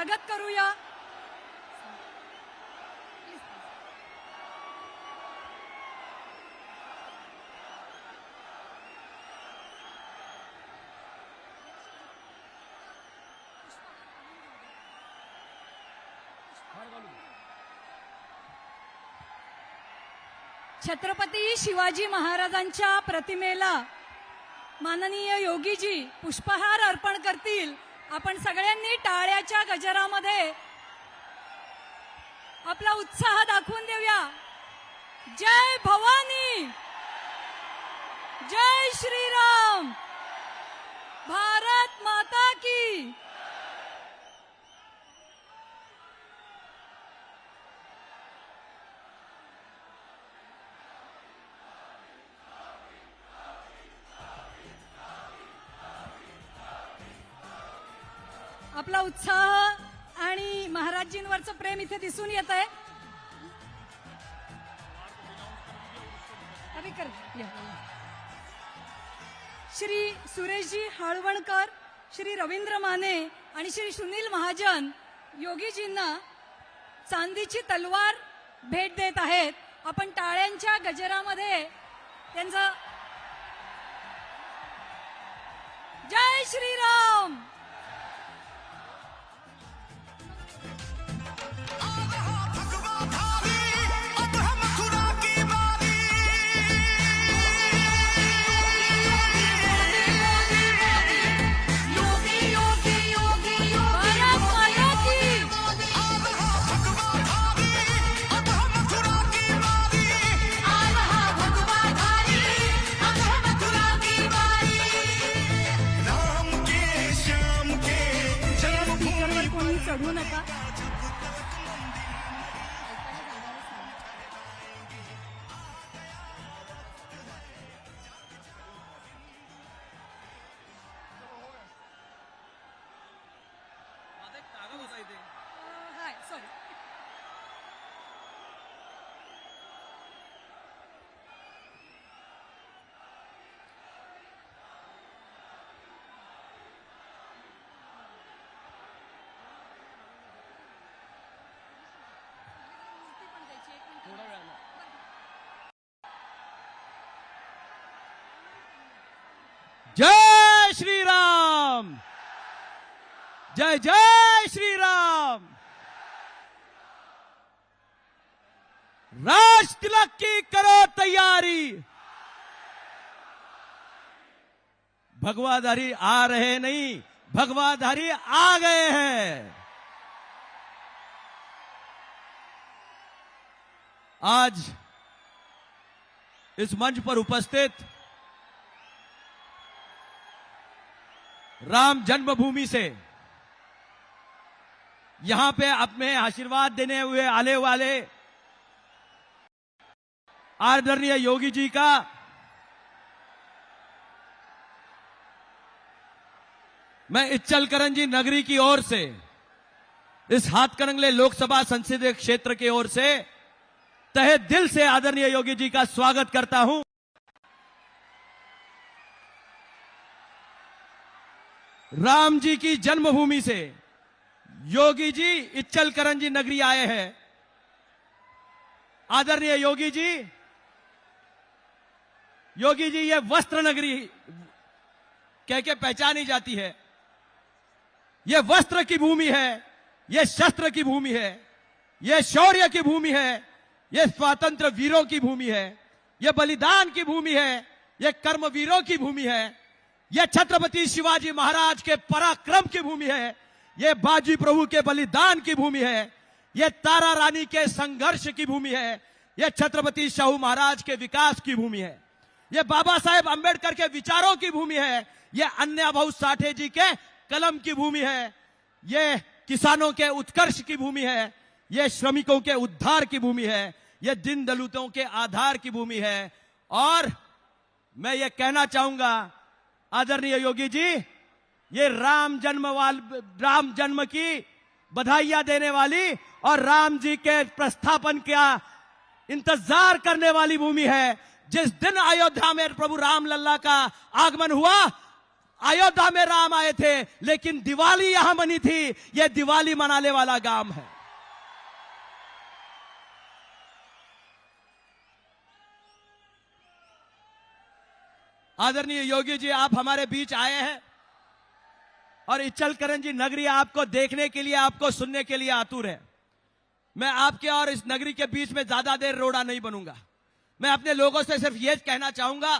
स्वागत करूया। छत्रपती शिवाजी महाराजांच्या प्रतिमेला माननीय योगीजी पुष्पहार अर्पण करतील। आपण सगळ्यांनी टाळ्याच्या गजरामध्ये आपला उत्साह दाखवून देऊया। जय भवानी, जय श्रीराम, भारत माता की। आपला उत्साह आणि महाराजजींवरचं प्रेम इथे दिसून येत आहे। श्री सुरेशजी हाळवणकर, श्री रवींद्र माने आणि श्री सुनील महाजन योगीजींना चांदीची तलवार भेट देत आहेत। आपण टाळ्यांच्या गजरामध्ये त्यांचं जय श्रीराम। चढू नका। Hi sorry. जय श्री राम, जय जय श्री राम। राज तिलक की करो तैयारी। भगवाधारी आ रहे नहीं, भगवाधारी आ गए हैं। आज इस मंच पर उपस्थित राम जन्मभूमि से यहां पे अपने आशीर्वाद देने हुए आने वाले आदरणीय योगी जी का मैं इच्चलकरंजी नगरी की ओर से, इस हाथकरंगले लोकसभा संसदीय क्षेत्र की ओर से तहे दिल से आदरणीय योगी जी का स्वागत करता हूं। राम जी की जन्मभूमि से योगी जी इच्चलकरंजी नगरी आए हैं। आदरणीय योगी जी, ये वस्त्र नगरी कह के पहचानी जाती है। ये वस्त्र की भूमि है, ये शस्त्र की भूमि है, ये शौर्य की भूमि है, ये स्वातंत्र वीरों की भूमि है, ये बलिदान की भूमि है, ये कर्मवीरों की भूमि है, ये छत्रपति शिवाजी महाराज के पराक्रम की भूमि है, ये बाजी प्रभु के बलिदान की भूमि है, ये तारा रानी के संघर्ष की भूमि है, ये छत्रपति शाहू महाराज के विकास की भूमि है, ये बाबा साहेब अंबेडकर के विचारों की भूमि है, ये अन्ना भाऊ साठे जी के कलम की भूमि है, ये किसानों के उत्कर्ष की भूमि है, ये श्रमिकों के उद्धार की भूमि है, ये दीन दलितों के आधार की भूमि है। और मैं ये कहना चाहूंगा आदरणीय योगी जी, ये राम जन्म की बधाइयां देने वाली और राम जी के प्रस्थापन का इंतजार करने वाली भूमि है। जिस दिन अयोध्या में प्रभु राम लल्ला का आगमन हुआ, अयोध्या में राम आए थे, लेकिन दिवाली यहां बनी थी। यह दिवाली मनाने वाला गांव है। आदरणीय योगी जी, आप हमारे बीच आए हैं और इचलकरंजी नगरी आपको देखने के लिए, आपको सुनने के लिए आतुर है। मैं आपके और इस नगरी के बीच में ज्यादा देर रोड़ा नहीं बनूंगा। मैं अपने लोगों से सिर्फ यह कहना चाहूंगा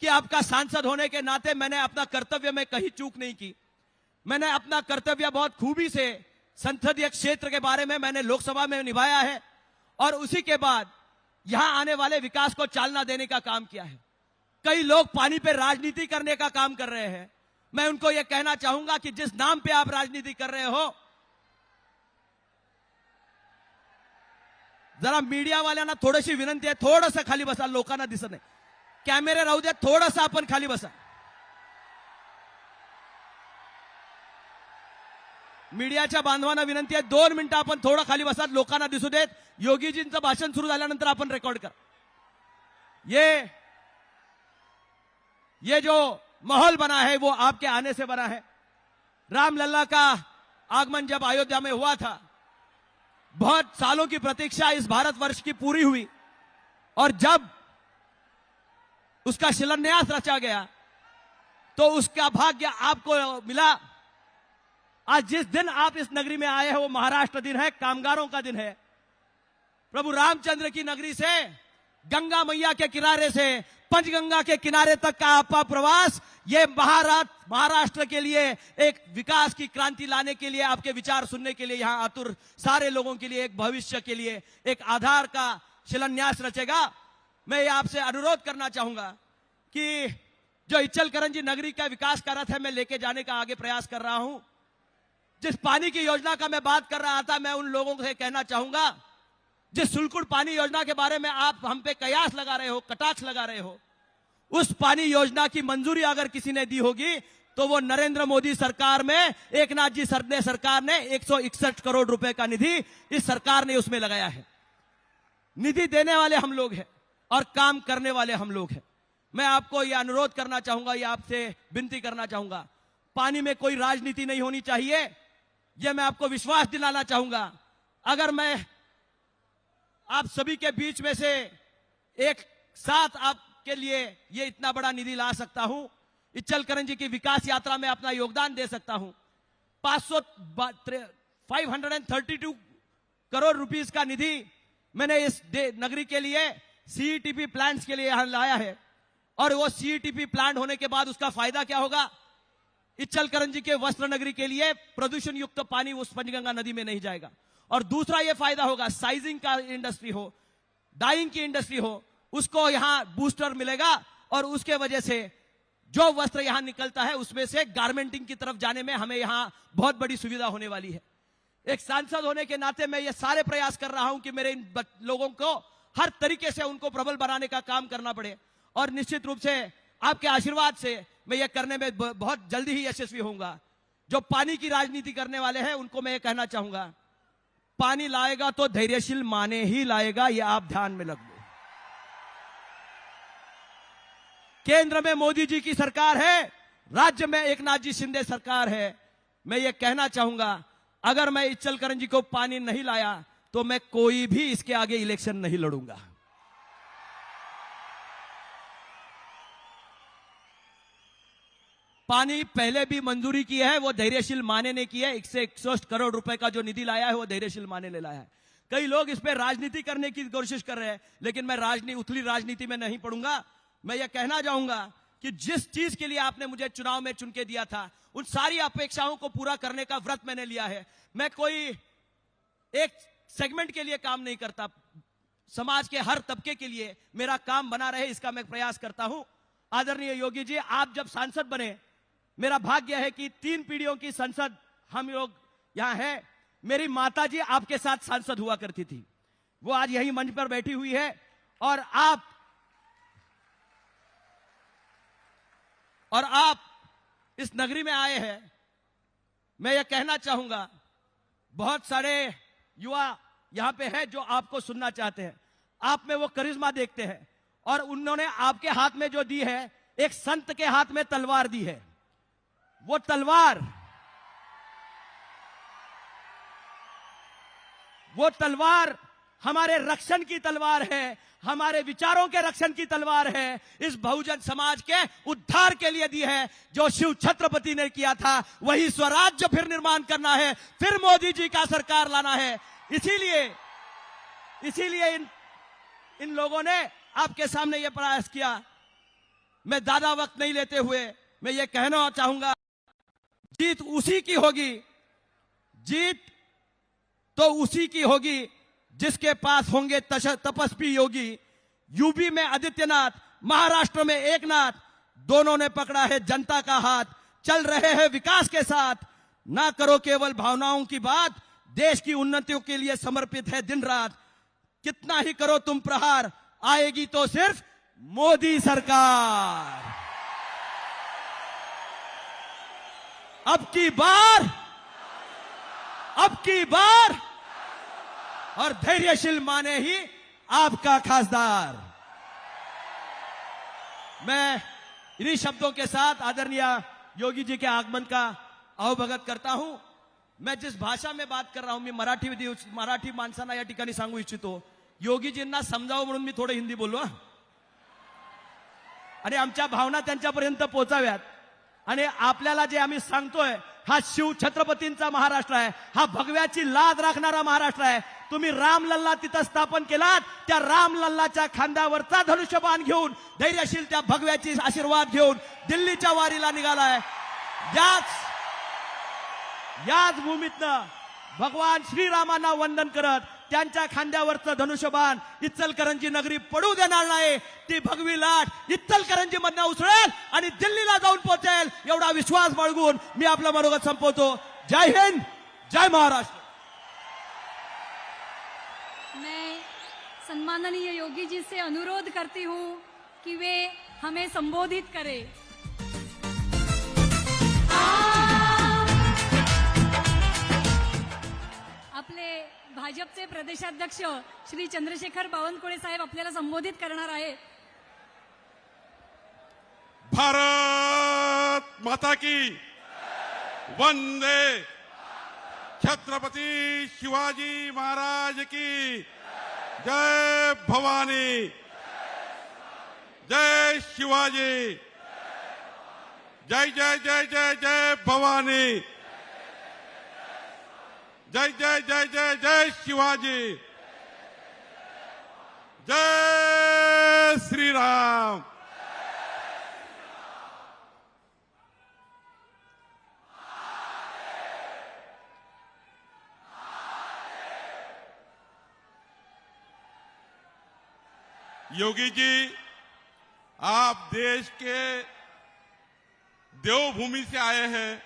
कि आपका सांसद होने के नाते मैंने अपना कर्तव्य में कहीं चूक नहीं की। मैंने अपना कर्तव्य बहुत खूबी से संसदीय क्षेत्र के बारे में मैंने लोकसभा में निभाया है और उसी के बाद यहां आने वाले विकास को चालना देने का काम किया है। कई लोग पानी पे राजनीति करने का काम कर रहे हैं। मैं उनको यह कहना चाहूंगा कि जिस नाम पे आप राजनीति कर रहे हो, जरा मीडिया वाल्यांना थोडीशी विनंती आहे, थोडंसं खाली बसा, लोकांना दिसत नाही, कॅमेरे राहू द्या, थोडंसं आपण खाली बसा। मीडियाच्या बांधवांना विनंती आहे, 2 मिनिटं आपण थोडं खाली बसा, लोकांना दिसू देत। योगीजींचं भाषण सुरू झाल्यानंतर आपण रेकॉर्ड करा। ये जो माहौल बना है वो आपके आने से बना है। रामलला का आगमन जब अयोध्या में हुआ था, बहुत सालों की प्रतीक्षा इस भारतवर्ष की पूरी हुई और जब उसका शिलान्यास रचा गया तो उसका भाग्य आपको मिला। आज जिस दिन आप इस नगरी में आए हैं वो महाराष्ट्र दिन है, कामगारों का दिन है। प्रभु रामचंद्र की नगरी से, गंगा मैया के किनारे से पंचगंगा के किनारे तक का आपका प्रवास, ये महाराष्ट्र के लिए एक विकास की क्रांति लाने के लिए, आपके विचार सुनने के लिए यहां आतुर सारे लोगों के लिए, एक भविष्य के लिए एक आधार का शिलान्यास रचेगा। मैं ये आपसे अनुरोध करना चाहूंगा कि जो इचलकरंजी नगरी का विकास का रथ है, मैं लेके जाने का आगे प्रयास कर रहा हूं। जिस पानी की योजना का मैं बात कर रहा था, मैं उन लोगों से कहना चाहूंगा, जिस सुलकुड़ पानी योजना के बारे में आप हम पे कयास लगा रहे हो, कटाक्ष लगा रहे हो, उस पानी योजना की मंजूरी अगर किसी ने दी होगी तो वो नरेंद्र मोदी सरकार में एकनाथ जी सरकार ने 161 करोड़ रुपए का निधि इस सरकार ने उसमें लगाया है। निधि देने वाले हम लोग हैं और काम करने वाले हम लोग हैं। मैं आपको यह अनुरोध करना चाहूंगा, यह आपसे विनती करना चाहूंगा, पानी में कोई राजनीति नहीं होनी चाहिए। यह मैं आपको विश्वास दिलाना चाहूंगा। अगर मैं आप सभी के बीच में से एक साथ आपके लिए ये इतना बड़ा निधि ला सकता हूं, इचलकरंजी की विकास यात्रा में अपना योगदान दे सकता हूं। 532 करोड़ रुपीस का निधि मैंने इस नगरी के लिए सीईटीपी प्लांट्स के लिए यहां लाया है और वो सीईटीपी प्लांट होने के बाद उसका फायदा क्या होगा? इचलकरंजी के वस्त्र नगरी के लिए प्रदूषण युक्त पानी उस पंचगंगा नदी में नहीं जाएगा। और दूसरा यह फायदा होगा, साइजिंग का इंडस्ट्री हो, डाइंग की इंडस्ट्री हो, उसको यहां बूस्टर मिलेगा और उसके वजह से जो वस्त्र यहां निकलता है उसमें से गारमेंटिंग की तरफ जाने में हमें यहां बहुत बड़ी सुविधा होने वाली है। एक सांसद होने के नाते मैं ये सारे प्रयास कर रहा हूं कि मेरे इन लोगों को हर तरीके से उनको प्रबल बनाने का काम करना पड़े और निश्चित रूप से आपके आशीर्वाद से मैं ये करने में बहुत जल्दी ही यशस्वी होऊंगा। जो पानी की राजनीति करने वाले हैं उनको मैं ये कहना चाहूंगा, पानी लाएगा तो धैर्यशील माने ही लाएगा, ये आप ध्यान में रख लो। केंद्र में मोदी जी की सरकार है, राज्य में एकनाथ जी शिंदे सरकार है। मैं ये कहना चाहूंगा, अगर मैं इचलकरंजी को पानी नहीं लाया तो मैं कोई भी इसके आगे इलेक्शन नहीं लड़ूंगा। पानी पहले भी मंजूरी की है, वो धैर्यशील माने ने की है। 161 करोड़ रुपए का जो निधि लाया है वो धैर्यशील माने ने लाया है। कई लोग इस पे राजनीति करने की कोशिश कर रहे हैं, लेकिन मैं उथली राजनीति में नहीं पड़ूंगा। मैं ये कहना चाहूंगा कि जिस चीज के लिए आपने मुझे चुनाव में चुन के दिया था, उन सारी अपेक्षाओं को पूरा करने का व्रत मैंने लिया है। मैं कोई एक सेगमेंट के लिए काम नहीं करता, समाज के हर तबके के लिए मेरा काम बना रहे, इसका मैं प्रयास करता हूं। आदरणीय योगी जी, आप जब सांसद बने, मेरा भाग्य है कि 3 पीढ़ियों की संसद हम लोग यहां हैं। मेरी माता जी आपके साथ सांसद हुआ करती थी, वो आज यही मंच पर बैठी हुई है और आप इस नगरी में आए हैं। मैं ये कहना चाहूंगा, बहुत सारे युवा यहां पे हैं जो आपको सुनना चाहते हैं, आप में वो करिश्मा देखते हैं और उन्होंने आपके हाथ में जो दी है, एक संत के हाथ में तलवार दी है। वो तलवार हमारे रक्षण की तलवार है, हमारे विचारों के रक्षण की तलवार है, इस बहुजन समाज के उद्धार के लिए दी है। जो शिव छत्रपति ने किया था वही स्वराज्य फिर निर्माण करना है, फिर मोदी जी का सरकार लाना है। इसीलिए इन लोगों ने आपके सामने यह प्रयास किया। मैं ज्यादा वक्त नहीं लेते हुए मैं ये कहना चाहूंगा, जीत उसी की होगी, जीत तो उसी की होगी जिसके पास होंगे तपस्वी योगी। यूपी में आदित्यनाथ, महाराष्ट्र में एकनाथ, दोनों ने पकड़ा है जनता का हाथ, चल रहे हैं विकास के साथ। ना करो केवल भावनाओं की बात, देश की उन्नतियों के लिए समर्पित है दिन रात। कितना ही करो तुम प्रहार, आएगी तो सिर्फ मोदी सरकार। अब की बार और धैर्यशील माने ही आपका खासदार। मैं इन्हीं शब्दों के साथ आदरणीय योगी जी के आगमन का अवभगत करता हूं। मैं जिस भाषा में बात कर रहा हूं, मी मराठी माणसांना या ठिकाणी सांगू इच्छितो, योगीजींना समजावं म्हणून मी थोडं हिंदी बोललो आणि आमच्या भावना त्यांच्यापर्यंत पोहोचाव्यात। आणि आपल्याला जे आम्ही सांगतोय, हा शिव छत्रपतींचा महाराष्ट्र आहे, हा भगव्याची लाद राखणारा महाराष्ट्र आहे। तुम्ही रामलल्ला तिथं स्थापन केलात, त्या रामलल्लाच्या खांद्यावरचा धनुष्यबाण घेऊन, धैर्यशील त्या भगव्याची आशीर्वाद घेऊन दिल्लीच्या वारीला निघालाय। याच भूमीतनं भगवान श्रीरामांना वंदन करत त्यांच्या खांद्यावरचं धनुष्यबाण इचलकरंजी नगरी पडू देणार नाही। ती भगवी लाट इचलकरंजी मधनं उसळेल आणि दिल्लीला जाऊन पोहोचेल, एवढा विश्वास बाळगून मी आपलं मनोगत संपवतो। जय हिंद, जय महाराष्ट्र। मैं सम्माननीय योगी जी से अनुरोध करती हूँ कि वे हमें संबोधित करें। आपले भाजपचे प्रदेशाध्यक्ष श्री चंद्रशेखर बावनकुळे साहेब आपल्याला संबोधित करणार आहेत। भारत माता की वंदे, छत्रपति शिवाजी महाराज की जय भवानी, जय शिवाजी, जय जय जय जय जय भवानी, जय जय जय जय जय शिवाजी, जय श्री राम। योगी जी, आप देश के देवभूमि से आए हैं।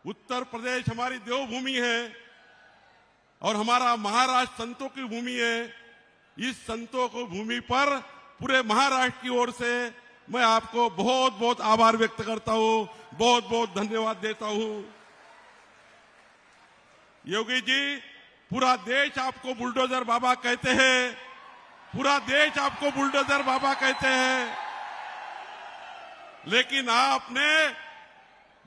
उत्तर प्रदेश हमारी देवभूमि है और हमारा महाराष्ट्र संतों की भूमि है। इस संतों की भूमि पर पूरे महाराष्ट्र की ओर से मैं आपको बहुत बहुत आभार व्यक्त करता हूं, बहुत बहुत धन्यवाद देता हूं। योगी जी, पूरा देश आपको बुलडोजर बाबा कहते हैं, पूरा देश आपको बुलडोजर बाबा कहते हैं, लेकिन आपने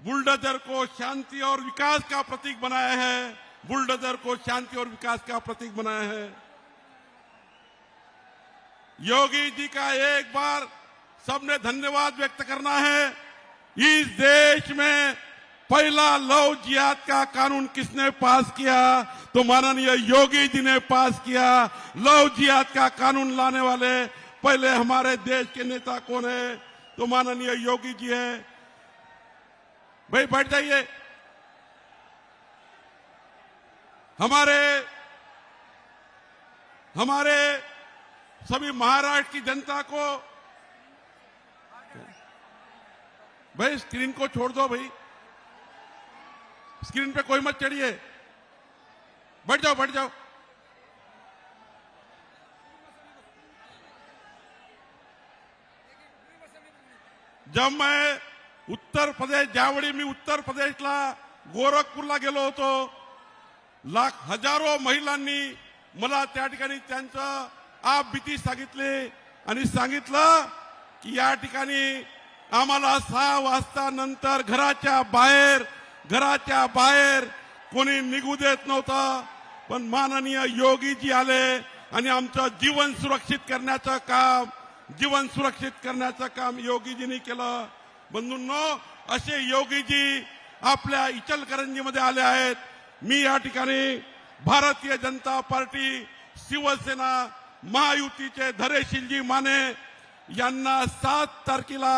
बुलडोजर को शांति और विकास का प्रतीक बनाया है, बुलडोजर को शांति और विकास का प्रतीक बनाया है। योगी जी का एक बार सबने धन्यवाद व्यक्त करना है। इस देश में पहला लव जिहाद का कानून किसने पास किया? तो माननीय योगी जी ने पास किया। लव जिहाद का कानून लाने वाले पहले हमारे देश के नेता कौन है? तो माननीय योगी जी हैं। भाई बैठ जाइए। हमारे सभी महाराष्ट्र की जनता को, भाई स्क्रीन को छोड़ दो, भाई स्क्रीन पे कोई मत चढ़िए, बैठ जाओ बैठ जाओ। जब मैं उत्तर प्रदेश, ज्यावेळी मी उत्तर प्रदेशला गोरखपूरला गेलो होतो, हजारो महिलांनी मला त्या ठिकाणी त्यांचं आप भीती सांगितली आणि सांगितलं की या ठिकाणी आम्हाला 6 वाजता नंतर घराच्या बाहेर कोणी निघू देत नव्हता, पण माननीय योगीजी आले आणि आमचं जीवन सुरक्षित करण्याचं काम योगीजींनी केलं. बंधूंनो, असे योगीजी आपल्या इचलकरंजीमध्ये आले आहेत. मी या ठिकाणी भारतीय जनता पार्टी, शिवसेना महायुतीचे धैर्यशीलजी माने यांना 7 तारखेला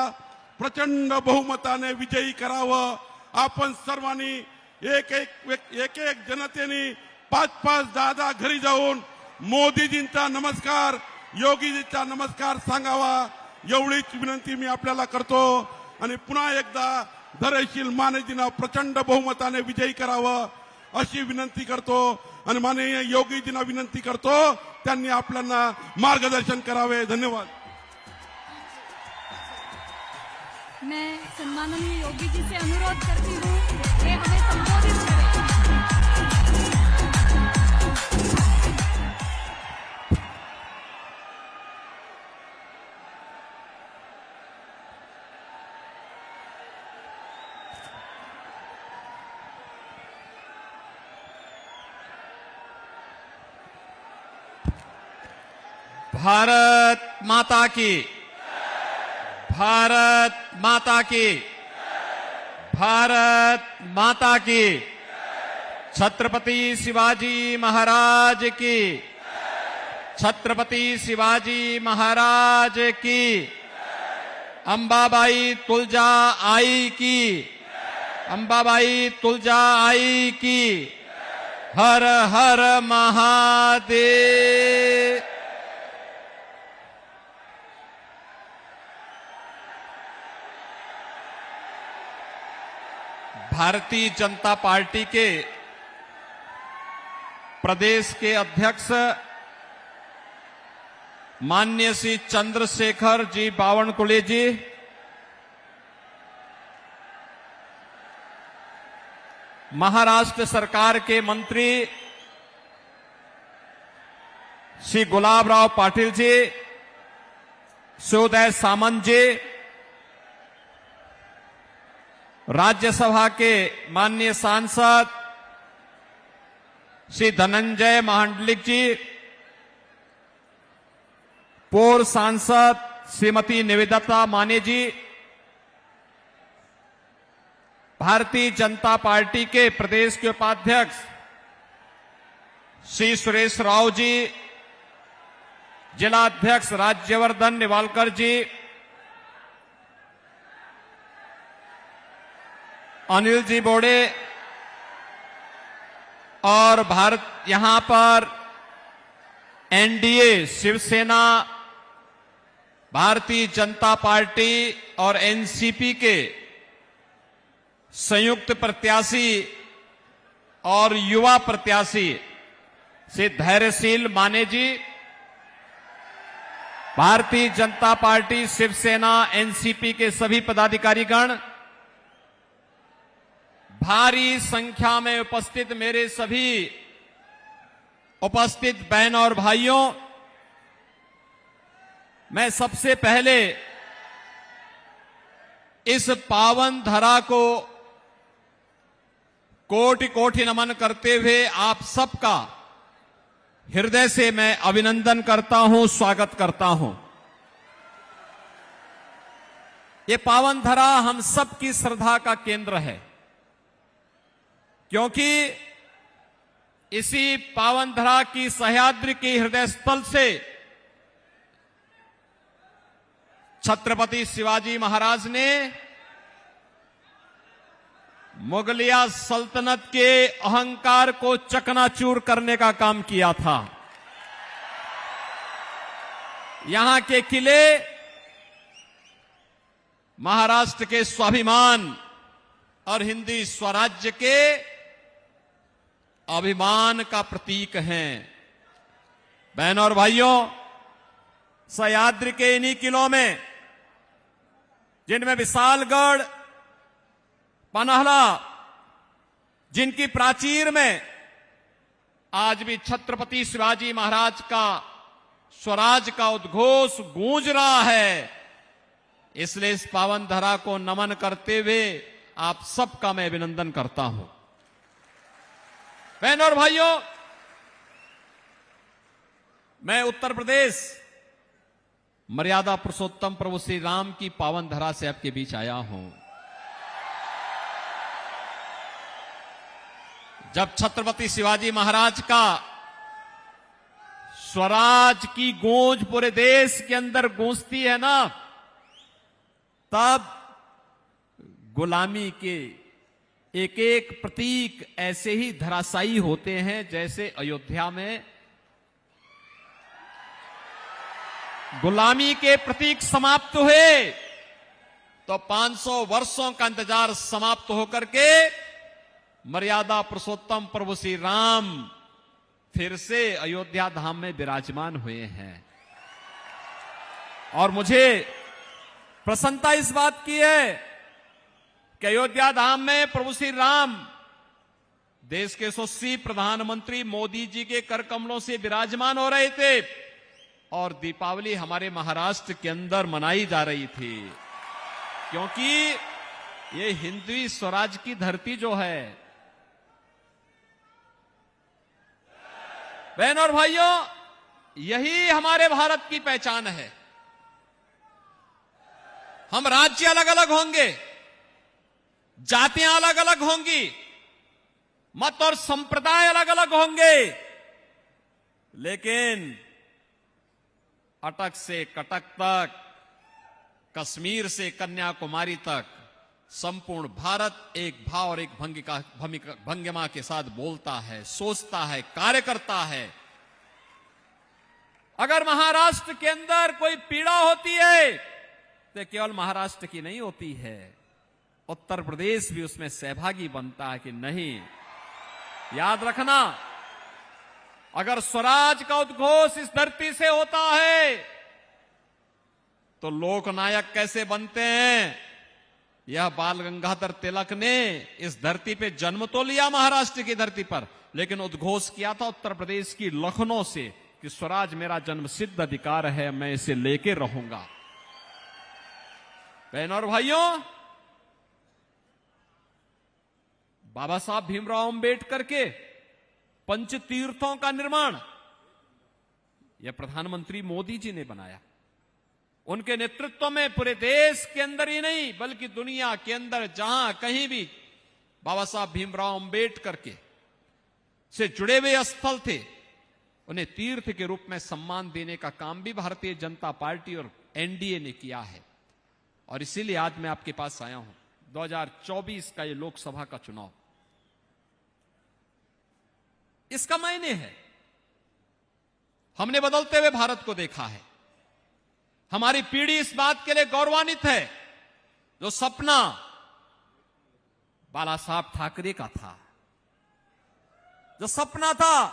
प्रचंड बहुमताने विजयी करावं. आपण सर्वांनी एक जनतेने 5-5, 10 घरी जाऊन मोदीजींचा नमस्कार, योगीजींचा नमस्कार सांगावा, एवढीच विनंती मी आपल्याला करतो. आणि पुन्हा एकदा धैर्यशील मानेजींना प्रचंड बहुमताने विजयी करावं अशी विनंती करतो. आणि माननीय योगीजींना विनंती करतो, त्यांनी आपल्याला मार्गदर्शन करावे. धन्यवाद. मैं सम्माननीय योगी जी से अनुरोध करती हूँ कि हमें संबोधित करें. भारत माता की, भारत माता की, भारत माता की. छत्रपति शिवाजी महाराज की, छत्रपति शिवाजी महाराज की. अंबाबाई तुलजा आई की, अंबाबाई तुलजा आई की. हर हर महादेव. भारतीय जनता पार्टी के प्रदेश के अध्यक्ष माननीय श्री चंद्रशेखर जी बावनकुळे जी, महाराष्ट्र सरकार के मंत्री श्री गुलाबराव पाटिल जी, शिवोदय सामंत जी, राज्यसभा के माननीय सांसद श्री धनंजय महांडलिक जी, पूर्व सांसद श्रीमती निवेदिता माने जी, भारतीय जनता पार्टी के प्रदेश के उपाध्यक्ष श्री सुरेश राव जी, जिला अध्यक्ष राज्यवर्धन निवालकर जी, अनिल जी बोड़े और यहां पर एनडीए, शिवसेना, भारतीय जनता पार्टी और एनसीपी के संयुक्त प्रत्याशी और युवा प्रत्याशी श्री धैर्यशील माने जी, भारतीय जनता पार्टी, शिवसेना, एनसीपी के सभी पदाधिकारीगण, भारी संख्या में उपस्थित मेरे सभी उपस्थित बहन और भाइयों, मैं सबसे पहले इस पावन धरा को कोटि कोटि नमन करते हुए आप सबका हृदय से मैं अभिनंदन करता हूं, स्वागत करता हूं. ये पावन धरा हम सबकी श्रद्धा का केंद्र है, क्योंकि इसी पावन धरा की सह्याद्री के हृदय स्थल से छत्रपति शिवाजी महाराज ने मुगलिया सल्तनत के अहंकार को चकनाचूर करने का काम किया था. यहां के किले महाराष्ट्र के स्वाभिमान और हिंदी स्वराज्य के अभिमान का प्रतीक हैं. बहनों और भाइयों, सह्याद्री के इन्हीं किलों में, जिनमें विशालगढ़, पनहला, जिनकी प्राचीर में आज भी छत्रपति शिवाजी महाराज का स्वराज का उद्घोष गूंज रहा है, इसलिए इस पावन धरा को नमन करते हुए आप सबका मैं अभिनंदन करता हूं। बहनों और भाइयों, मैं उत्तर प्रदेश मर्यादा पुरुषोत्तम प्रभु श्री राम की पावन धरा से आपके बीच आया हूं। जब छत्रपति शिवाजी महाराज का स्वराज की गूंज पूरे देश के अंदर गूंजती है ना, तब गुलामी के एक एक प्रतीक ऐसे ही धराशायी होते हैं जैसे अयोध्या में गुलामी के प्रतीक समाप्त हुए तो 500 वर्षों का इंतजार समाप्त होकर के मर्यादा पुरुषोत्तम प्रभु श्री राम फिर से अयोध्या धाम में विराजमान हुए हैं। और मुझे प्रसन्नता इस बात की है कि अयोध्या धाम में प्रभु श्री राम देश के यशस्वी प्रधानमंत्री मोदी जी के कर कमलों से विराजमान हो रहे थे और दीपावली हमारे महाराष्ट्र के अंदर मनाई जा रही थी, क्योंकि ये हिंदवी स्वराज की धरती जो है। बहनों और भाइयों, यही हमारे भारत की पहचान है। हम राज्य अलग अलग होंगे, जातियां अलग अलग होंगी, मत और संप्रदाय अलग अलग होंगे, लेकिन अटक से कटक तक, कश्मीर से कन्याकुमारी तक संपूर्ण भारत एक भाव और एक भंगिमा के साथ बोलता है, सोचता है, कार्य करता है। अगर महाराष्ट्र के अंदर कोई पीड़ा होती है तो केवल महाराष्ट्र की नहीं होती है, उत्तर प्रदेश भी उसमें सहभागी बनता है कि नहीं। याद रखना, अगर स्वराज का उद्घोष इस धरती से होता है तो लोकनायक कैसे बनते हैं। यह बाल गंगाधर तिलक ने इस धरती पे जन्म तो लिया महाराष्ट्र की धरती पर, लेकिन उद्घोष किया था उत्तर प्रदेश की लखनऊ से कि स्वराज मेरा जन्मसिद्ध अधिकार है, मैं इसे लेके रहूंगा। बहनों और भाइयों, बाबा साहब भीमराव अंबेडकर के पंच तीर्थों का निर्माण यह प्रधानमंत्री मोदी जी ने बनाया। उनके नेतृत्व में पूरे देश के अंदर ही नहीं बल्कि दुनिया के अंदर जहां कहीं भी बाबा साहब भीमराव अंबेडकर के से जुड़े हुए स्थल थे, उन्हें तीर्थ के रूप में सम्मान देने का काम भी भारतीय जनता पार्टी और एनडीए ने किया है। और इसीलिए आज मैं आपके पास आया हूं। 2024 का ये लोकसभा का चुनाव, इसका मायने है, हमने बदलते हुए भारत को देखा है। हमारी पीढ़ी इस बात के लिए गौरवान्वित है, जो सपना बाला साहब ठाकरे का था, जो सपना था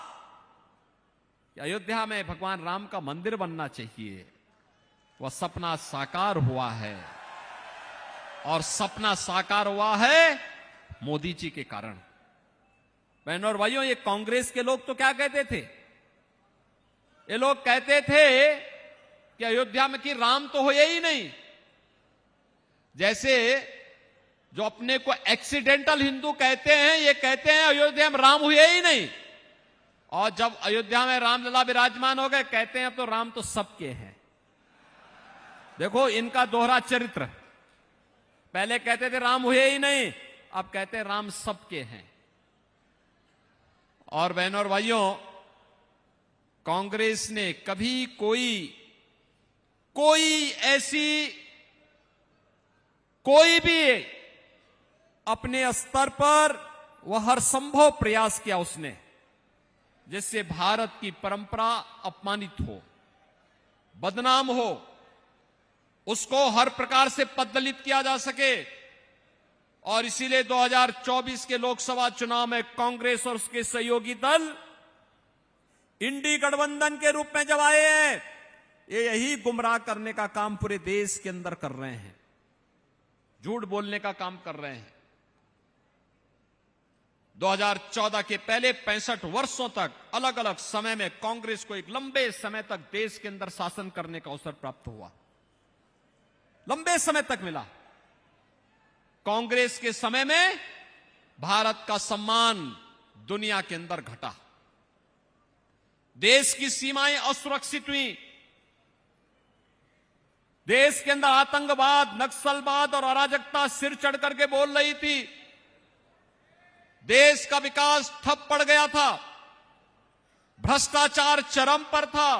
कि अयोध्या में भगवान राम का मंदिर बनना चाहिए, वह सपना साकार हुआ है। और सपना साकार हुआ है मोदी जी के कारण। बहनों और भाइयों, ये कांग्रेस के लोग तो क्या कहते थे? ये लोग कहते थे कि अयोध्या में कि राम तो हुए ही नहीं। जैसे जो अपने को एक्सीडेंटल हिंदू कहते हैं, ये कहते हैं अयोध्या में राम हुए ही नहीं, और जब अयोध्या में रामलला विराजमान हो गए कहते हैं अब तो राम तो सबके हैं। देखो इनका दोहरा चरित्र, पहले कहते थे राम हुए ही नहीं, अब कहते हैं राम सबके हैं। और बहनों और भाइयों, कांग्रेस ने कभी कोई भी अपने स्तर पर वह हर संभव प्रयास किया उसने, जिससे भारत की परंपरा अपमानित हो, बदनाम हो, उसको हर प्रकार से पददलित किया जा सके। और इसीलिए 2024 के लोकसभा चुनाव में कांग्रेस और उसके सहयोगी दल इंडी गठबंधन के रूप में जब आए हैं, ये यही गुमराह करने का काम पूरे देश के अंदर कर रहे हैं, झूठ बोलने का काम कर रहे हैं। 2014 के पहले 65 वर्षों तक अलग अलग समय में कांग्रेस को एक लंबे समय तक देश के अंदर शासन करने का अवसर प्राप्त हुआ, लंबे समय तक मिला। कांग्रेस के समय में भारत का सम्मान दुनिया के अंदर घटा, देश की सीमाएं असुरक्षित हुई, देश के अंदर आतंकवाद, नक्सलवाद और अराजकता सिर चढ़ करके बोल रही थी, देश का विकास ठप पड़ गया था, भ्रष्टाचार चरम पर था।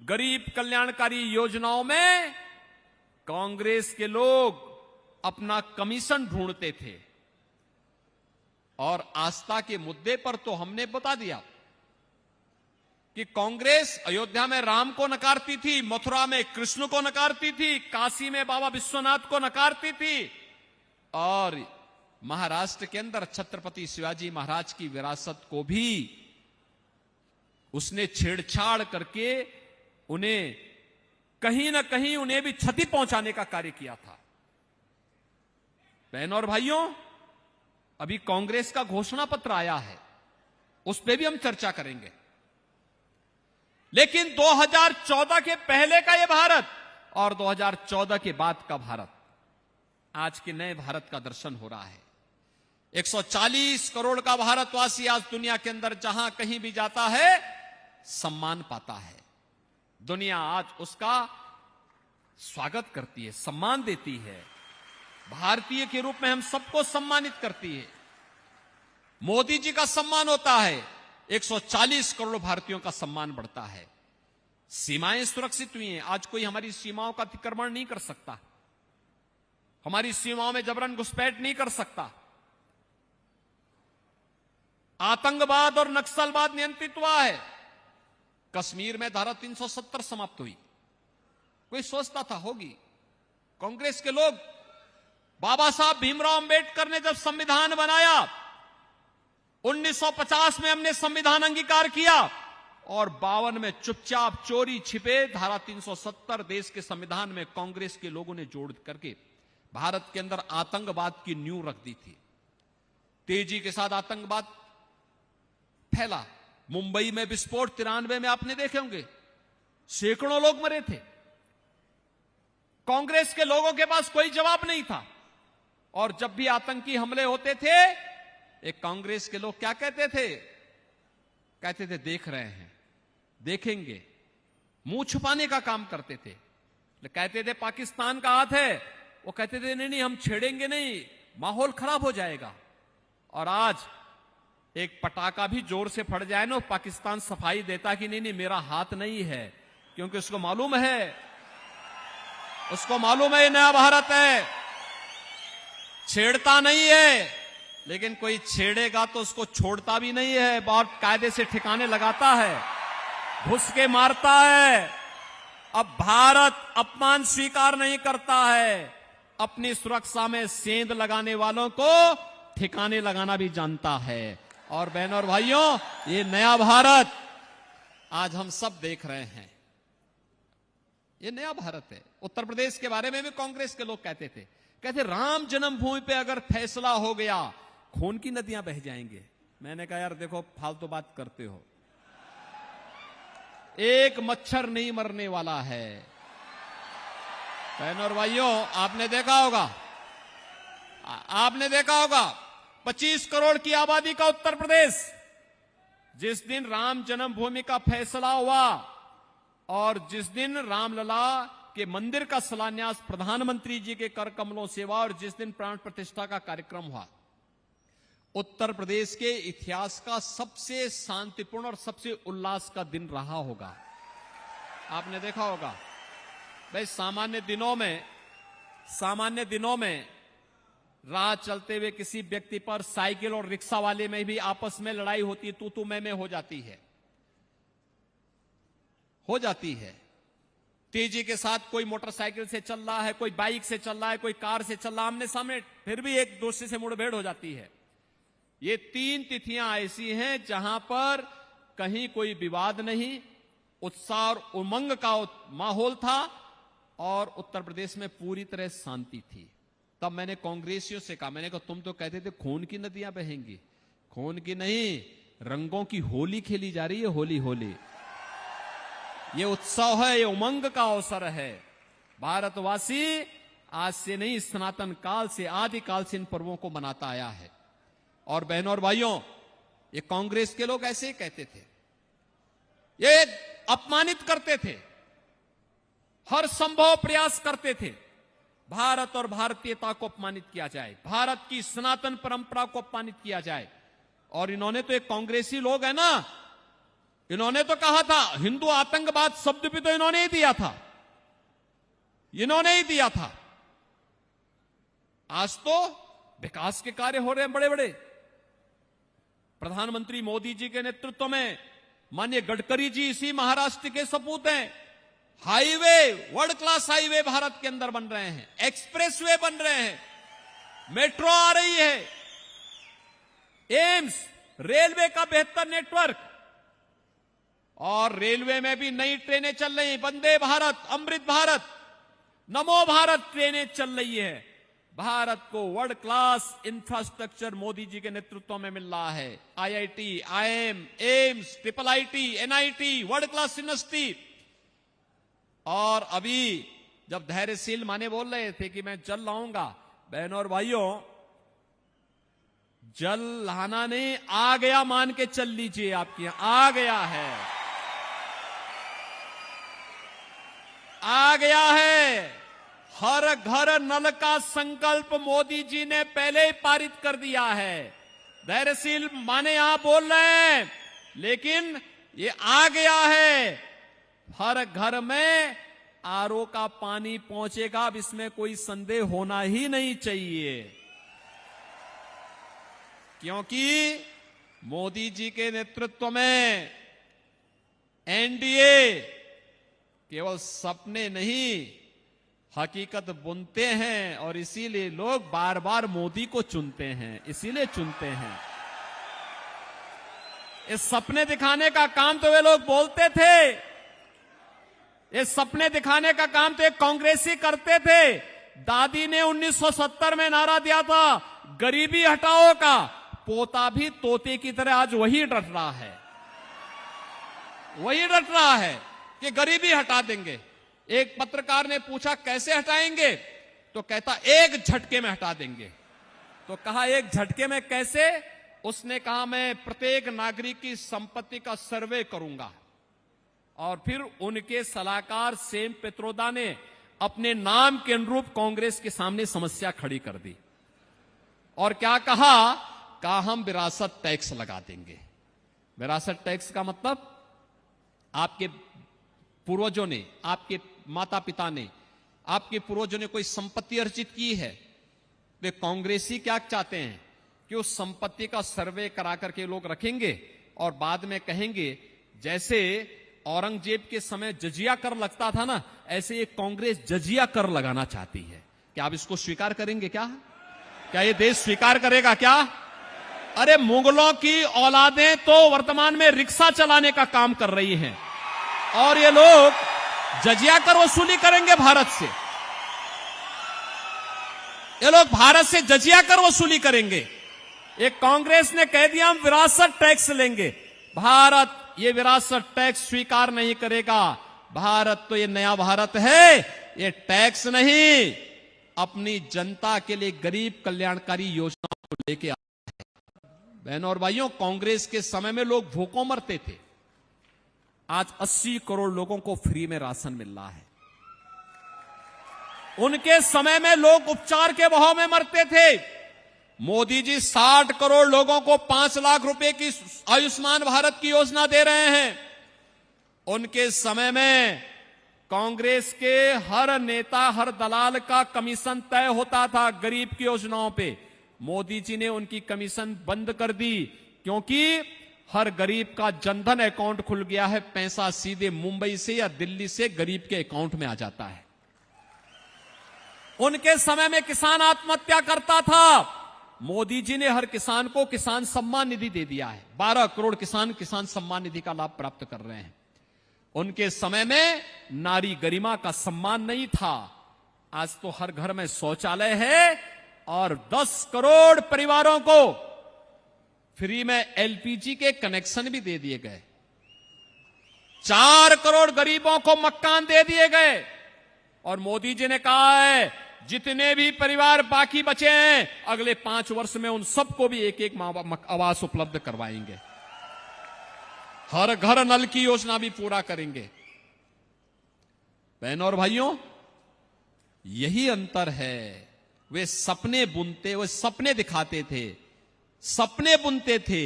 गरीब कल्याणकारी योजनाओं में कांग्रेस के लोग अपना कमीशन ढूंढते थे, और आस्था के मुद्दे पर तो हमने बता दिया कि कांग्रेस अयोध्या में राम को नकारती थी, मथुरा में कृष्ण को नकारती थी, काशी में बाबा विश्वनाथ को नकारती थी, और महाराष्ट्र के अंदर छत्रपति शिवाजी महाराज की विरासत को भी उसने छेड़छाड़ करके उन्हें कहीं ना कहीं उन्हें भी क्षति पहुंचाने का कार्य किया था। बहनों और भाइयों, अभी कांग्रेस का घोषणा पत्र आया है, उस पर भी हम चर्चा करेंगे। लेकिन 2014 के पहले का यह भारत और 2014 के बाद का भारत, आज के नए भारत का दर्शन हो रहा है। 140 करोड़ का भारतवासी आज दुनिया के अंदर जहां कहीं भी जाता है सम्मान पाता है। दुनिया आज उसका स्वागत करती है, सम्मान देती है, भारतीय के रूप में हम सबको सम्मानित करती है। मोदी जी का सम्मान होता है, 140 करोड़ भारतीयों का सम्मान बढ़ता है। सीमाएं सुरक्षित हुई हैं, आज कोई हमारी सीमाओं का अतिक्रमण नहीं कर सकता, हमारी सीमाओं में जबरन घुसपैठ नहीं कर सकता। आतंकवाद और नक्सलवाद नियंत्रित हुआ है। कश्मीर में धारा 370 समाप्त हुई। कोई सोचता था होगी? कांग्रेस के लोग, बाबा साहब भीमराव अंबेडकर ने जब संविधान बनाया 1950 में हमने संविधान अंगीकार किया, और 52 में चुपचाप चोरी छिपे धारा 370 देश के संविधान में कांग्रेस के लोगों ने जोड़ करके भारत के अंदर आतंकवाद की नींव रख दी थी। तेजी के साथ आतंकवाद फैला। मुंबई में विस्फोट 93 में आपने देखे होंगे, सैकड़ों लोग मरे थे। कांग्रेस के लोगों के पास कोई जवाब नहीं था, और जब भी आतंकी हमले होते थे, एक कांग्रेस के लोग क्या कहते थे? कहते थे देख रहे हैं, देखेंगे, मुंह छुपाने का काम करते थे। कहते थे पाकिस्तान का हाथ है, वो कहते थे नहीं नहीं हम छेड़ेंगे नहीं, माहौल खराब हो जाएगा। और आज एक पटाखा भी जोर से फट जाए ना, पाकिस्तान सफाई देता कि नहीं नहीं मेरा हाथ नहीं है, क्योंकि उसको मालूम है, उसको मालूम है ये नया भारत है, छेड़ता नहीं है, लेकिन कोई छेड़ेगा तो उसको छोड़ता भी नहीं है, बहुत कायदे से ठिकाने लगाता है, घुस के मारता है। अब भारत अपमान स्वीकार नहीं करता है, अपनी सुरक्षा में सेंध लगाने वालों को ठिकाने लगाना भी जानता है। और बहनों और भाइयों, ये नया भारत आज हम सब देख रहे हैं, ये नया भारत है। उत्तर प्रदेश के बारे में भी कांग्रेस के लोग कहते राम जन्मभूमि पे अगर फैसला हो गया खून की नदियां बह जाएंगे। मैंने कहा यार देखो फालतू बात करते हो, एक मच्छर नहीं मरने वाला है। बहनों और भाइयों, आपने देखा होगा 25 करोड़ की आबादी का उत्तर प्रदेश, जिस दिन राम जन्मभूमि का फैसला हुआ और जिस दिन रामलला के मंदिर का शिलान्यास प्रधानमंत्री जी के कर कमलों से हुआ, और जिस दिन प्राण प्रतिष्ठा का कार्यक्रम हुआ, उत्तर प्रदेश के इतिहास का सबसे शांतिपूर्ण और सबसे उल्लास का दिन रहा होगा। आपने देखा होगा भाई, सामान्य दिनों में राह चलते हुए किसी व्यक्ति पर साइकिल और रिक्शा वाले में भी आपस में लड़ाई होती है, तू मैं हो जाती है। तेजी के साथ कोई मोटरसाइकिल से चल रहा है, कोई बाइक से चल रहा है, कोई कार से चल रहा है, आमने सामने, फिर भी एक दूसरे से मुठभेड़ हो जाती है। ये 3 तिथियां ऐसी हैं जहां पर कहीं कोई विवाद नहीं, उत्साह और उमंग का माहौल था, और उत्तर प्रदेश में पूरी तरह शांति थी। तब मैंने कांग्रेसियों से कहा, मैंने कहा तुम तो कहते थे खून की नदियां बहेंगी, खून की नहीं, रंगों की होली खेली जा रही है, होली। ये उत्सव है, ये उमंग का अवसर है। भारतवासी आज से नहीं, सनातन काल से, आदि काल से इन पर्वों को मनाता आया है। और बहनों और भाइयों, ये कांग्रेस के लोग ऐसे ही कहते थे, ये अपमानित करते थे, हर संभव प्रयास करते थे भारत और भारतीयता को अपमानित किया जाए, भारत की सनातन परंपरा को अपमानित किया जाए। और इन्होंने तो, एक कांग्रेसी लोग है ना, इन्होंने तो कहा था, हिंदू आतंकवाद शब्द भी तो इन्होंने ही दिया था, इन्होंने ही दिया था। आज तो विकास के कार्य हो रहे हैं बड़े बड़े। प्रधानमंत्री मोदी जी के नेतृत्व में माननीय गडकरी जी इसी महाराष्ट्र के सपूत हैं। Highway, world class highway Bharat के अंदर बन रहे हैं, एक्सप्रेसवे बन रहे हैं, मेट्रो आ रही है, एम्स, रेलवे का बेहतर नेटवर्क, और रेलवे में भी नई ट्रेनें चल रही हैं, वंदे भारत, अमृत भारत, नमो भारत ट्रेनें चल रही है। भारत को world class infrastructure Modi ji के नेतृत्व में मिल रहा है। IIT, IIM, AIIMS, triple IT, NIT, world class university. और अभी जब धैर्यशील माने बोल रहे थे कि मैं जल लाऊंगा, बहनों और भाइयों, जल लाना नहीं, आ गया मान के चल लीजिए, आपके यहां आ गया है, आ गया है। हर घर नल का संकल्प मोदी जी ने पहले ही पारित कर दिया है। धैर्यशील माने यहां बोल रहे हैं, लेकिन ये आ गया है। हर घर में आरओ का पानी पहुंचेगा, अब इसमें कोई संदेह होना ही नहीं चाहिए, क्योंकि मोदी जी के नेतृत्व में एनडीए केवल सपने नहीं, हकीकत बुनते हैं। और इसीलिए लोग बार बार मोदी को चुनते हैं, इसीलिए चुनते हैं। इस सपने दिखाने का काम तो वे लोग बोलते थे, ये सपने दिखाने का काम तो एक कांग्रेसी करते थे। दादी ने 1970 में नारा दिया था, गरीबी हटाओ का, पोता भी तोते की तरह आज वही डट रहा है, वही डट रहा है कि गरीबी हटा देंगे। एक पत्रकार ने पूछा कैसे हटाएंगे, तो कहता एक झटके में हटा देंगे। तो कहा एक झटके में कैसे? उसने कहा मैं प्रत्येक नागरिक की संपत्ति का सर्वे करूंगा। और फिर उनके सलाहकार सेम पित्रोदा ने अपने नाम के अनुरूप कांग्रेस के सामने समस्या खड़ी कर दी। और क्या कहा? कहा हम विरासत टैक्स लगा देंगे। विरासत टैक्स का मतलब आपके पूर्वजों ने, आपके माता पिता ने, आपके पूर्वजों ने कोई संपत्ति अर्जित की है, वे कांग्रेसी क्या चाहते हैं कि उस संपत्ति का सर्वे करा करके लोग रखेंगे और बाद में कहेंगे जैसे औरंगजेब के समय जजिया कर लगता था ना, ऐसे ये कांग्रेस जजिया कर लगाना चाहती है। क्या आप इसको स्वीकार करेंगे? क्या ये देश स्वीकार करेगा क्या? अरे मुगलों की औलादें तो वर्तमान में रिक्शा चलाने का काम कर रही हैं और ये लोग जजिया कर वसूली करेंगे भारत से। ये लोग भारत से जजिया कर वसूली करेंगे। एक कांग्रेस ने कह दिया हम विरासत टैक्स लेंगे। भारत ये विरासत टैक्स स्वीकार नहीं करेगा। भारत तो ये नया भारत है, ये टैक्स नहीं, अपनी जनता के लिए गरीब कल्याणकारी योजनाओं को लेके आया है। बहनों और भाइयों, कांग्रेस के समय में लोग भूखों मरते थे, आज 80 करोड़ लोगों को फ्री में राशन मिल रहा है। उनके समय में लोग उपचार के बहाव में मरते थे। मोदी जी 60 करोड़ लोगों को 5 लाख रुपए की आयुष्मान भारत की योजना दे रहे हैं। उनके समय में कांग्रेस के हर नेता, हर दलाल का कमीशन तय होता था गरीब की योजनाओं पे। मोदी जी ने उनकी कमीशन बंद कर दी, क्योंकि हर गरीब का जनधन अकाउंट खुल गया है। पैसा सीधे मुंबई से या दिल्ली से गरीब के अकाउंट में आ जाता है। उनके समय में किसान आत्महत्या करता था, मोदी जी ने हर किसान को किसान सम्मान निधि दे दिया है। 12 करोड़ किसान किसान सम्मान निधि का लाभ प्राप्त कर रहे हैं। उनके समय में नारी गरिमा का सम्मान नहीं था, आज तो हर घर में शौचालय है और 10 करोड़ परिवारों को फ्री में एलपीजी के कनेक्शन भी दे दिए गए। 4 करोड़ गरीबों को मकान दे दिए गए। और मोदी जी ने कहा है जितने भी परिवार बाकी बचे हैं अगले 5 वर्ष में उन सबको भी एक एक आवास उपलब्ध करवाएंगे। हर घर नल की योजना भी पूरा करेंगे। बहनों और भाइयों, यही अंतर है। वे सपने बुनते, वे सपने दिखाते थे, सपने बुनते थे,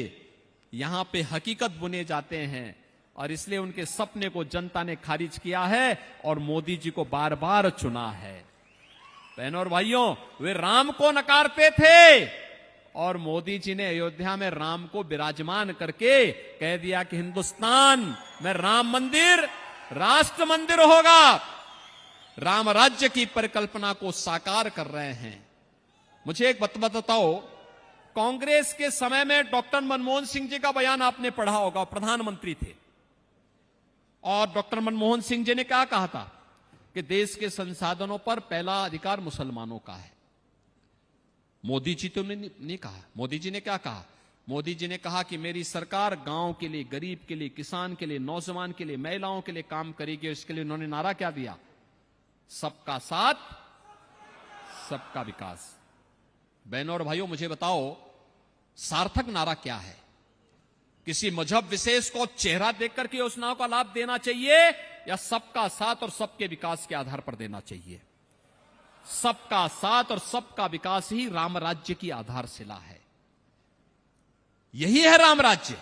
यहां पे हकीकत बुने जाते हैं और इसलिए उनके सपने को जनता ने खारिज किया है और मोदी जी को बार बार चुना है। बहनों और भाइयों, वे राम को नकारते थे और मोदी जी ने अयोध्या में राम को विराजमान करके कह दिया कि हिंदुस्तान में राम मंदिर राष्ट्र मंदिर होगा। राम राज्य की परिकल्पना को साकार कर रहे हैं। मुझे एक बात बताओ, कांग्रेस के समय में डॉक्टर मनमोहन सिंह जी का बयान आपने पढ़ा होगा, प्रधानमंत्री थे और डॉक्टर मनमोहन सिंह जी ने क्या कहा था कि देश के संसाधनों पर पहला अधिकार मुसलमानों का है। मोदी जी तो नहीं कहा। मोदी जी ने क्या कहा? मोदी जी ने कहा कि मेरी सरकार गांव के लिए, गरीब के लिए, किसान के लिए, नौजवान के लिए, महिलाओं के लिए काम करेगी और इसके लिए उन्होंने नारा क्या दिया? सबका साथ, सबका विकास। बहनों और भाइयों, मुझे बताओ सार्थक नारा क्या है? किसी मजहब विशेष को चेहरा देखकर के योजनाओं का लाभ देना चाहिए या सबका साथ और सबके विकास के आधार पर देना चाहिए? सबका साथ और सबका विकास ही राम राज्य की आधारशिला है। यही है राम राज्य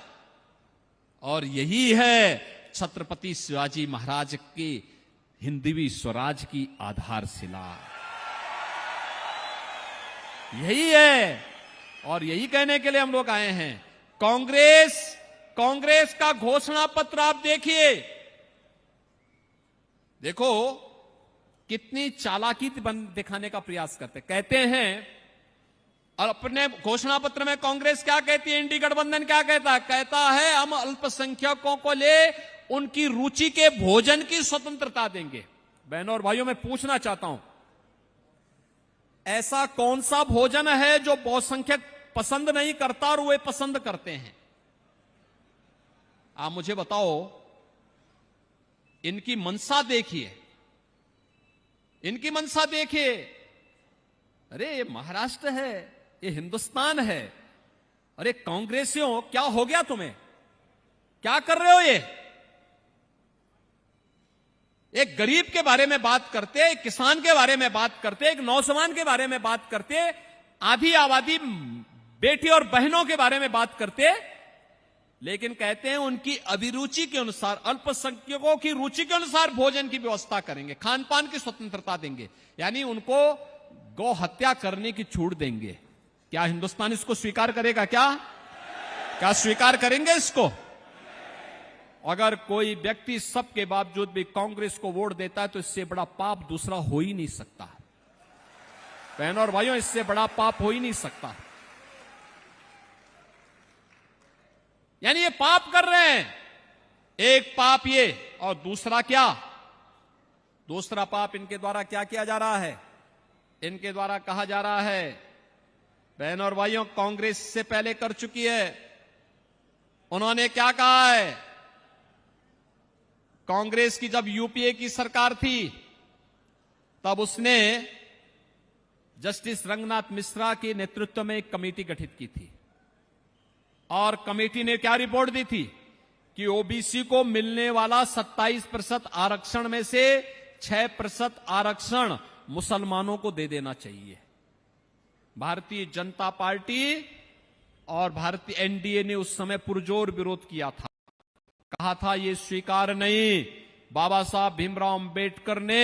और यही है छत्रपति शिवाजी महाराज की हिंदवी स्वराज की आधारशिला। यही है और यही कहने के लिए हम लोग आए हैं। कांग्रेस का घोषणा पत्र आप देखिए, देखो कितनी चालाकी दिखाने का प्रयास करते। कहते हैं और अपने घोषणा पत्र में कांग्रेस क्या कहती है, इंडी गठबंधन क्या कहता है हम अल्पसंख्यकों को ले उनकी रुचि के भोजन की स्वतंत्रता देंगे। बहनों और भाइयों, मैं पूछना चाहता हूं, ऐसा कौन सा भोजन है जो बहुसंख्यक पसंद नहीं करता और वे पसंद करते हैं? आप मुझे बताओ। इनकी मंशा देखिए, इनकी मंशा देखिए। अरे ये महाराष्ट्र है, ये हिंदुस्तान है। अरे कांग्रेसियों, क्या हो गया तुम्हें? क्या कर रहे हो? ये एक गरीब के बारे में बात करते, एक किसान के बारे में बात करते, एक नौजवान के बारे में बात करते, आधी आबादी बेटी और बहनों के बारे में बात करते, लेकिन कहते हैं उनकी अभिरुचि के अनुसार, अल्पसंख्यकों की रुचि के अनुसार भोजन की व्यवस्था करेंगे, खान पान की स्वतंत्रता देंगे, यानी उनको गौ हत्या करने की छूट देंगे। क्या हिंदुस्तान इसको स्वीकार करेगा? क्या स्वीकार करेंगे इसको? अगर कोई व्यक्ति सबके बावजूद भी कांग्रेस को वोट देता है तो इससे बड़ा पाप दूसरा हो ही नहीं सकता। बहनों और भाइयों, इससे बड़ा पाप हो ही नहीं सकता। यानी ये पाप कर रहे हैं। एक पाप ये, और दूसरा क्या? दूसरा पाप इनके द्वारा क्या किया जा रहा है? इनके द्वारा कहा जा रहा है, बहनों और भाइयों, कांग्रेस से पहले कर चुकी है। उन्होंने क्या कहा है? कांग्रेस की जब यूपीए की सरकार थी तब उसने जस्टिस रंगनाथ मिश्रा के नेतृत्व में एक कमेटी गठित की थी और कमेटी ने क्या रिपोर्ट दी थी कि ओबीसी को मिलने वाला 27% आरक्षण में से 6% आरक्षण मुसलमानों को दे देना चाहिए। भारतीय जनता पार्टी और भारतीय एनडीए ने उस समय पुरजोर विरोध किया था, कहा था ये स्वीकार नहीं। बाबा साहब भीमराव अंबेडकर ने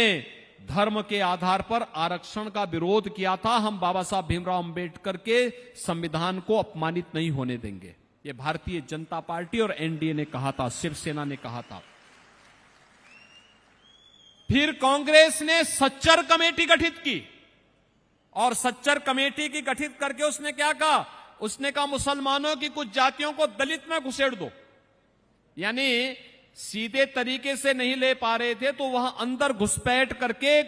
धर्म के आधार पर आरक्षण का विरोध किया था। हम बाबा साहब भीमराव अंबेडकर के संविधान को अपमानित नहीं होने देंगे। ये भारतीय जनता पार्टी और एनडीए ने कहा था, शिवसेना ने कहा था। फिर कांग्रेस ने सच्चर कमेटी गठित की और सच्चर कमेटी की गठित करके उसने क्या कहा? उसने कहा मुसलमानों की कुछ जातियों को दलित में घुसेड़ दो। यानी सीधे तरीके से नहीं ले पा रहे थे तो वहां अंदर घुसपैठ करके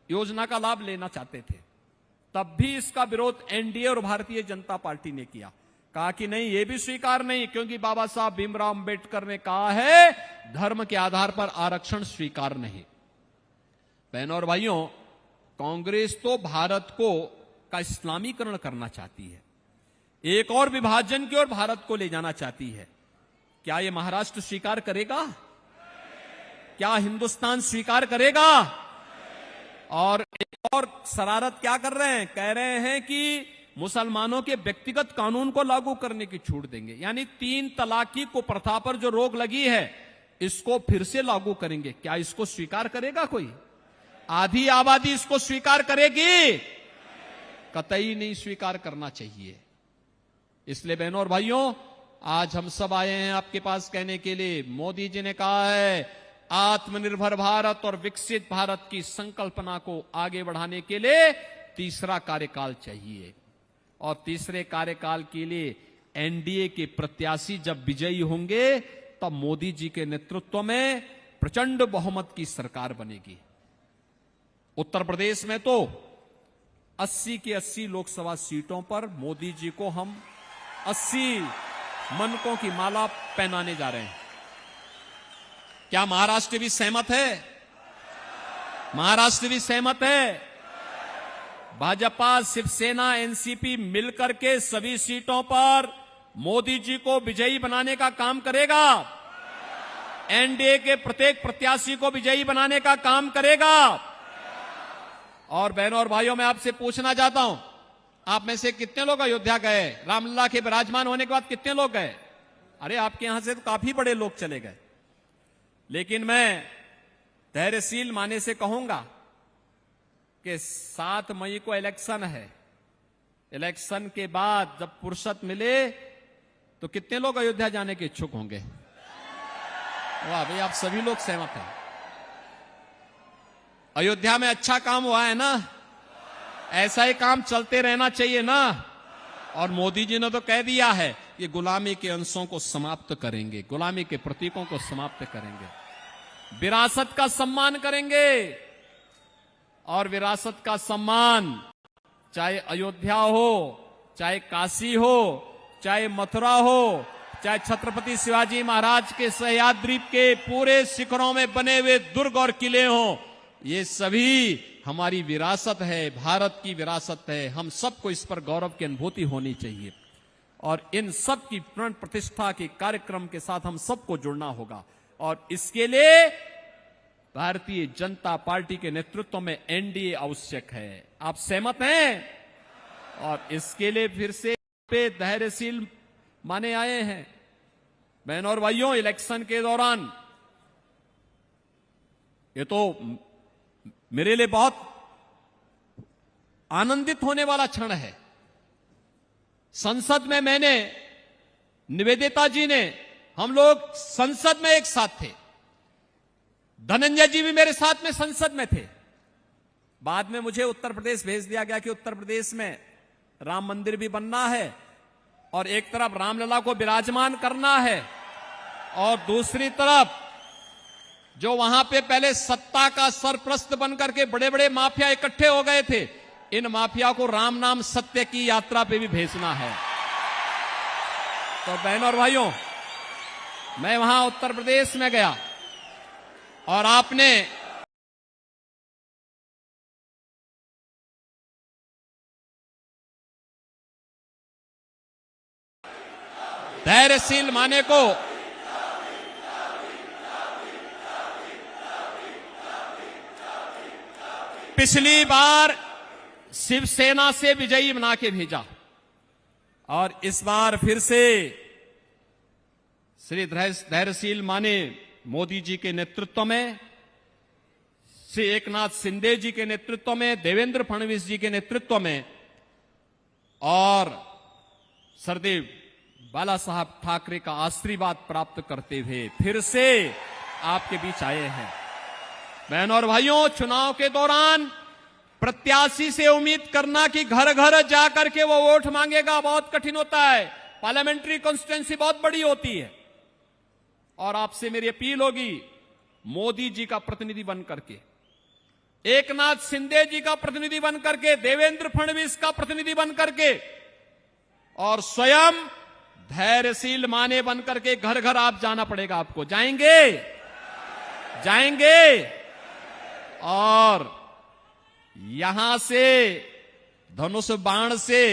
योजना का लाभ लेना चाहते थे। तब भी इसका विरोध एनडीए और भारतीय जनता पार्टी ने किया, कहा कि नहीं, ये भी स्वीकार नहीं, क्योंकि बाबा साहब भीमराव अंबेडकर ने कहा है धर्म के आधार पर आरक्षण स्वीकार नहीं। बहनों और भाइयों, कांग्रेस तो भारत को का इस्लामीकरण करना चाहती है, एक और विभाजन की ओर भारत को ले जाना चाहती है। क्या यह महाराष्ट्र स्वीकार करेगा? क्या हिंदुस्तान स्वीकार करेगा? और एक और शरारत क्या कर रहे हैं? कह रहे हैं कि मुसलमानों के व्यक्तिगत कानून को लागू करने की छूट देंगे, यानी 3 तलाकी को प्रथा पर जो रोक लगी है इसको फिर से लागू करेंगे। क्या इसको स्वीकार करेगा कोई? आधी आबादी इसको स्वीकार करेगी? कतई नहीं स्वीकार करना चाहिए। इसलिए बहनों और भाइयों, आज हम सब आए हैं आपके पास कहने के लिए, मोदी जी ने कहा है आत्मनिर्भर भारत और विकसित भारत की संकल्पना को आगे बढ़ाने के लिए तीसरा कार्यकाल चाहिए। और तीसरे कार्यकाल के लिए एनडीए के प्रत्याशी जब विजयी होंगे तब मोदी जी के नेतृत्व में प्रचंड बहुमत की सरकार बनेगी। उत्तर प्रदेश में तो 80 की 80 लोकसभा सीटों पर मोदी जी को हम 80 मनकों की माला पहनाने जा रहे हैं। क्या महाराष्ट्र भी सहमत है? महाराष्ट्र भी सहमत है। भाजपा, शिवसेना, एनसीपी मिलकर के सभी सीटों पर मोदी जी को विजयी बनाने का काम करेगा। एनडीए के प्रत्येक प्रत्याशी को विजयी बनाने का काम करेगा। और बहनों और भाइयों, मैं आपसे पूछना चाहता हूं, आप में से कितने लोग अयोध्या गए? रामलला के विराजमान होने के बाद कितने लोग गए? अरे आपके यहां से तो काफी बड़े लोग चले गए। लेकिन मैं धैर्यशील माने से कहूंगा कि 7 मई को इलेक्शन है। इलेक्शन के बाद जब फुर्सत मिले तो कितने लोग अयोध्या जाने के इच्छुक होंगे? वाह भाई, आप सभी लोग सहमत हैं। अयोध्या में अच्छा काम हुआ है ना? ऐसा ही काम चलते रहना चाहिए ना? और मोदी जी ने तो कह दिया है ये गुलामी के अंशों को समाप्त करेंगे, गुलामी के प्रतीकों को समाप्त करेंगे, विरासत का सम्मान करेंगे। और विरासत का सम्मान चाहे अयोध्या हो, चाहे काशी हो, चाहे मथुरा हो, चाहे छत्रपति शिवाजी महाराज के सह्याद्री के पूरे शिखरों में बने हुए दुर्ग और किले हों, ये सभी हमारी विरासत है, भारत की विरासत है। हम सबको इस पर गौरव की अनुभूति होनी चाहिए। और इन सब की प्राण प्रतिष्ठा के कार्यक्रम के साथ हम सबको जुड़ना होगा। और इसके लिए भारतीय जनता पार्टी के नेतृत्व में एनडीए आवश्यक है। आप सहमत हैं? और इसके लिए फिर से पे धैर्यशील माने आए हैं। बहनों और भाइयों, इलेक्शन के दौरान ये तो मेरे लिए बहुत आनंदित होने वाला क्षण है। संसद में मैंने, निवेदिता जी ने, हम लोग संसद में एक साथ थे। धनंजय जी भी मेरे साथ में संसद में थे। बाद में मुझे उत्तर प्रदेश भेज दिया गया कि उत्तर प्रदेश में राम मंदिर भी बनना है और एक तरफ रामलला को विराजमान करना है और दूसरी तरफ जो वहां पे पहले सत्ता का सरप्रस्त बनकर के बड़े बड़े माफिया इकट्ठे हो गए थे, इन माफिया को राम नाम सत्य की यात्रा पे भी भेजना है। तो बहनों और भाइयों, मैं वहां उत्तर प्रदेश में गया और आपने धैर्यशील माने को पिछली बार शिवसेना से विजयी बना के भेजा और इस बार फिर से श्री धैर्यशील माने मोदी जी के नेतृत्व में, श्री एकनाथ शिंदे जी के नेतृत्व में, देवेंद्र फडणवीस जी के नेतृत्व में और सरदेव बाला साहब ठाकरे का आशीर्वाद प्राप्त करते हुए फिर से आपके बीच आए हैं। बहनों और भाइयों, चुनाव के दौरान प्रत्याशी से उम्मीद करना कि घर घर जाकर के वो वोट मांगेगा बहुत कठिन होता है। पार्लियामेंट्री कॉन्स्टिट्यूंसी बहुत बड़ी होती है और आपसे मेरी अपील होगी, मोदी जी का प्रतिनिधि बन करके, एकनाथ शिंदे जी का प्रतिनिधि बन करके, देवेंद्र फडणवीस का प्रतिनिधि बन करके और स्वयं धैर्यशील माने बन करके घर घर आप जाना पड़ेगा। आपको जाएंगे? और यहां से धनुष बाण से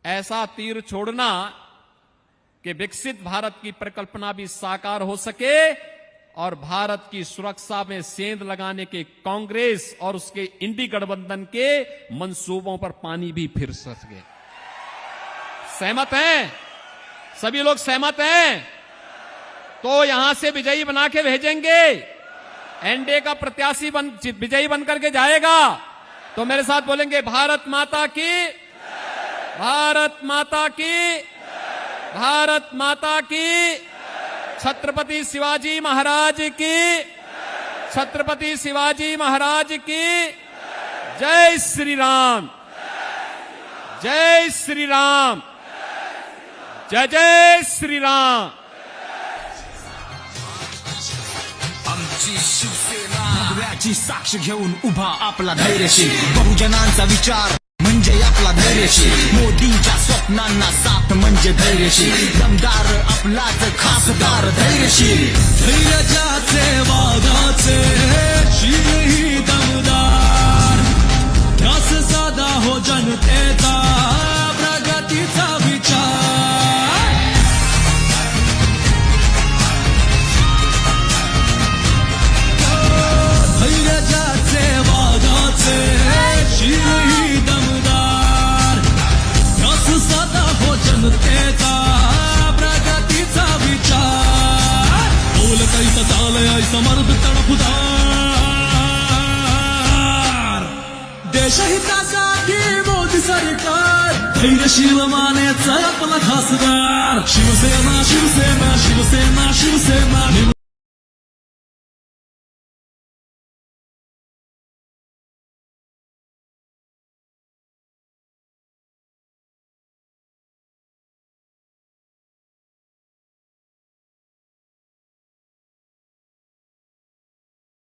ऐसा तीर छोड़ना कि विकसित भारत की परिकल्पना भी साकार हो सके और भारत की सुरक्षा में सेंध लगाने के कांग्रेस और उसके इंडी गठबंधन के मंसूबों पर पानी भी फिर सके। सहमत हैं? सभी लोग सहमत हैं? तो यहां से विजयी बना के भेजेंगे। एनडीए का प्रत्याशी विजयी बन करके जाएगा। तो मेरे साथ बोलेंगे, भारत माता की, भारत माता की, भारत माता की, छत्रपति शिवाजी महाराज की, छत्रपति शिवाजी महाराज की। जय श्री राम, जय श्री राम, जय जय श्री राम। आमची शिवसेना भगव्याची साक्ष घेऊन उभा आपला धैर्यशील, बहुजनांचा विचार म्हणजे आपला धैर्यशील, मोदींच्या स्वप्नांना साथ म्हणजे धैर्यशील, दमदार आपलाच खासदार धैर्यशील, धैर्याचे वादाचे शीलही दमदार, ध्यास साधा हो जनतेचा प्रगतीचा विचार, धैर्याचे वादाचे शीलही दमदार, ध्यास साधा हो जनतेचा प्रगतीचा विचार, बोल कैसा चालय ऐसा मर्द तडफुदार, देशहितासाठी मोदी सरकार धैर्यशील मानेचा आपला खासदार, शिवसेना शिवसेना शिवसेना शिवसेना.